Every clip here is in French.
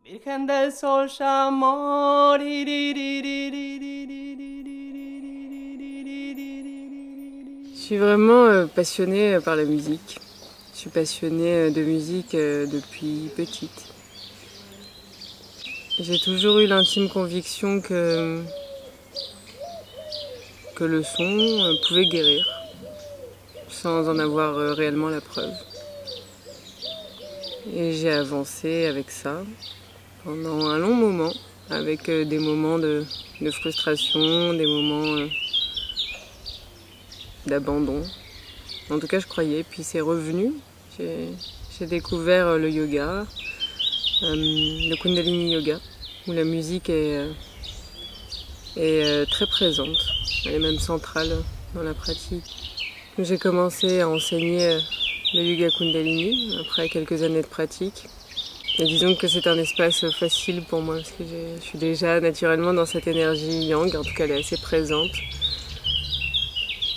Virgen del Sol Chamor. Je suis vraiment passionnée par la musique. Je suis passionnée de musique depuis petite. J'ai toujours eu l'intime conviction que le son pouvait guérir, sans en avoir réellement la preuve. Et j'ai avancé avec ça pendant un long moment, avec des moments de frustration, des moments d'abandon. En tout cas, je croyais, puis c'est revenu. J'ai découvert le yoga, le Kundalini Yoga, où la musique est très présente, elle est même centrale dans la pratique. J'ai commencé à enseigner le yoga Kundalini après quelques années de pratique. Et disons que c'est un espace facile pour moi parce que je suis déjà naturellement dans cette énergie yang, en tout cas elle est assez présente.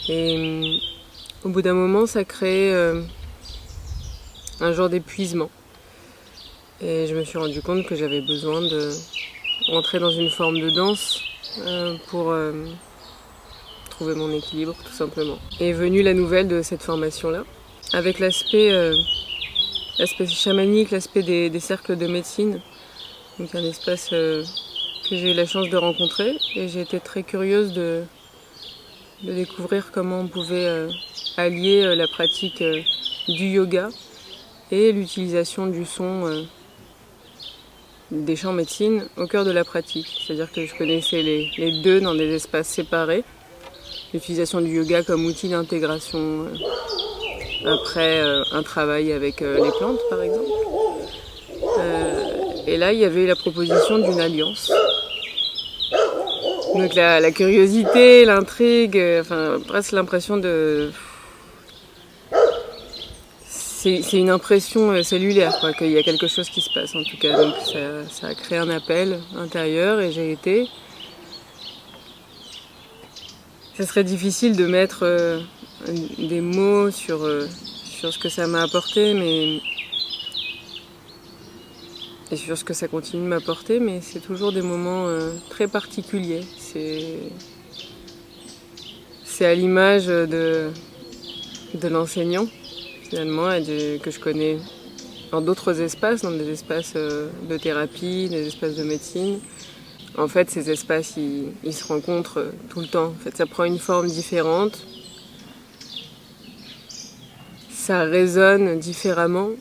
Et au bout d'un moment, ça crée un genre d'épuisement. Et je me suis rendu compte que j'avais besoin de rentrer dans une forme de danse pour trouver mon équilibre, tout simplement. Et est venue la nouvelle de cette formation-là, avec l'aspect chamanique, l'aspect des cercles de médecine. Donc un espace que j'ai eu la chance de rencontrer. Et j'ai été très curieuse de découvrir comment on pouvait allier la pratique du yoga et l'utilisation du son des chants médecine au cœur de la pratique. C'est-à-dire que je connaissais les deux dans des espaces séparés. L'utilisation du yoga comme outil d'intégration après un travail avec les plantes, par exemple. Et là, il y avait la proposition d'une alliance. Donc la curiosité, l'intrigue, enfin presque l'impression de... C'est une impression cellulaire, quoi, qu'il y a quelque chose qui se passe en tout cas. Donc ça a créé un appel intérieur et j'ai été... Ça serait difficile de mettre des mots sur ce que ça m'a apporté, et sur ce que ça continue de m'apporter, mais c'est toujours des moments très particuliers. C'est à l'image de l'enseignant, finalement, que je connais dans d'autres espaces, dans des espaces de thérapie, des espaces de médecine. En fait, ces espaces, ils se rencontrent tout le temps. En fait, ça prend une forme différente. Ça résonne différemment.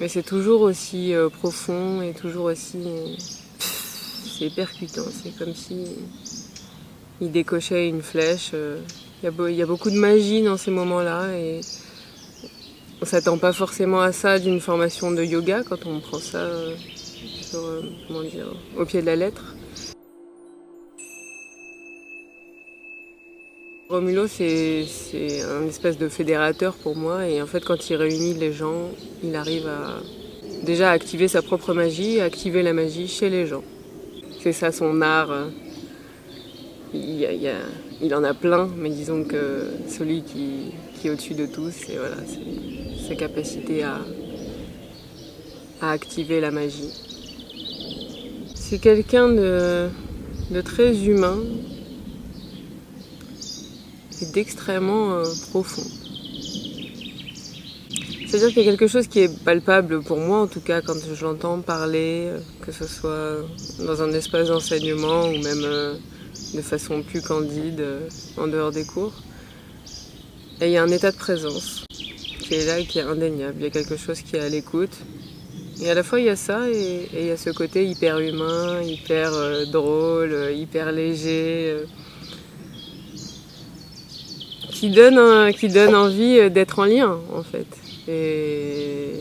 Mais c'est toujours aussi profond et toujours aussi... c'est percutant. C'est comme si il décochait une flèche. Il y a beaucoup de magie dans ces moments-là. Et on s'attend pas forcément à ça d'une formation de yoga quand on prend ça au pied de la lettre. Romulo, c'est un espèce de fédérateur pour moi et en fait quand il réunit les gens, il arrive à déjà activer sa propre magie, à activer la magie chez les gens. C'est ça son art. Il en a plein, mais disons que celui qui est au-dessus de tous, c'est voilà, sa capacité à activer la magie. C'est quelqu'un de très humain et d'extrêmement profond. C'est-à-dire qu'il y a quelque chose qui est palpable pour moi, en tout cas, quand je l'entends parler, que ce soit dans un espace d'enseignement ou même de façon plus candide, en dehors des cours. Et il y a un état de présence qui est là et qui est indéniable. Il y a quelque chose qui est à l'écoute. Et à la fois, il y a ça et il y a ce côté hyper humain, hyper drôle, hyper léger, qui donne envie d'être en lien, en fait. Et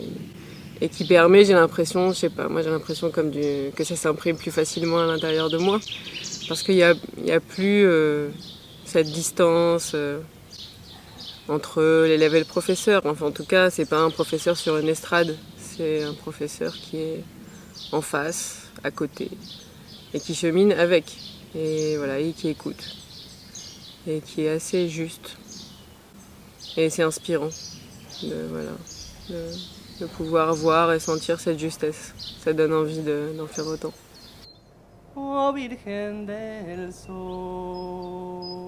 qui permet, j'ai l'impression, je sais pas, moi j'ai l'impression que ça s'imprime plus facilement à l'intérieur de moi. Parce qu'il y a plus cette distance entre l'élève et le professeur. Enfin, en tout cas, c'est pas un professeur sur une estrade, c'est un professeur qui est en face, à côté, et qui chemine avec. Et voilà, et qui écoute. Et qui est assez juste. Et c'est inspirant. de pouvoir voir et sentir cette justesse. Ça donne envie d'en faire autant. Oh Virgen del Sol.